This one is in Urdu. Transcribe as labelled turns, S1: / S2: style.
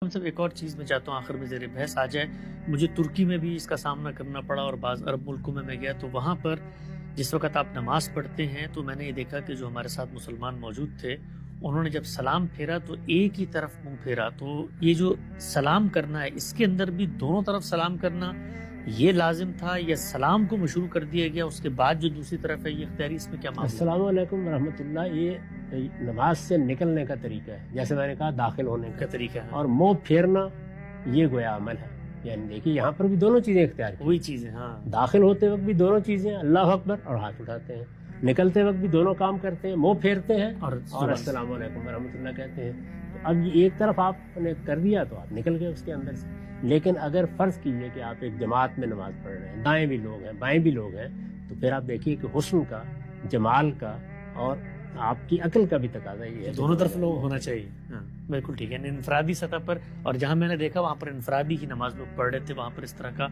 S1: مولوی صاحب ایک اور چیز میں چاہتا ہوں آخر میں زیر بحث آ جائے. مجھے ترکی میں بھی اس کا سامنا کرنا پڑا اور بعض عرب ملکوں میں گیا تو وہاں پر جس وقت آپ نماز پڑھتے ہیں تو میں نے یہ دیکھا کہ جو ہمارے ساتھ مسلمان موجود تھے انہوں نے جب سلام پھیرا تو ایک ہی طرف منہ پھیرا. تو یہ جو سلام کرنا ہے اس کے اندر بھی دونوں طرف سلام کرنا یہ لازم تھا یا سلام کو مشروع کر دیا گیا اس کے بعد جو دوسری طرف ہے یہ اختیاری؟ اس میں کیا معاملہ؟
S2: السلام علیکم ورحمۃ اللہ. یہ نماز سے نکلنے کا طریقہ ہے، جیسے میں نے کہا داخل ہونے کا
S1: طریقہ ہے،
S2: اور منہ پھیرنا یہ گویا عمل ہے. یعنی دیکھیے یہاں پر بھی دونوں چیزیں اختیار کی،
S1: وہی چیز ہے. ہاں،
S2: داخل ہوتے وقت بھی دونوں چیزیں اللہ اکبر اور ہاتھ اٹھاتے ہیں، نکلتے وقت بھی دونوں کام کرتے ہیں، منہ پھیرتے ہیں اور السلام علیکم ورحمۃ اللہ کہتے ہیں. تو اب یہ ایک طرف آپ نے کر دیا تو آپ نکل گئے اس کے اندر سے. لیکن اگر فرض کیجئے کہ آپ ایک جماعت میں نماز پڑھ رہے ہیں، دائیں بھی لوگ ہیں بائیں بھی لوگ ہیں، تو پھر آپ دیکھیے کہ حسن کا، جمال کا اور آپ کی عقل کا بھی تقاضا یہ ہے،
S1: دونوں طرف لوگ ہونا چاہیے. ہاں بالکل ٹھیک ہے. انفرادی سطح پر اور جہاں میں نے دیکھا وہاں پر انفرادی ہی نماز لوگ پڑھ رہے تھے وہاں پر اس طرح کا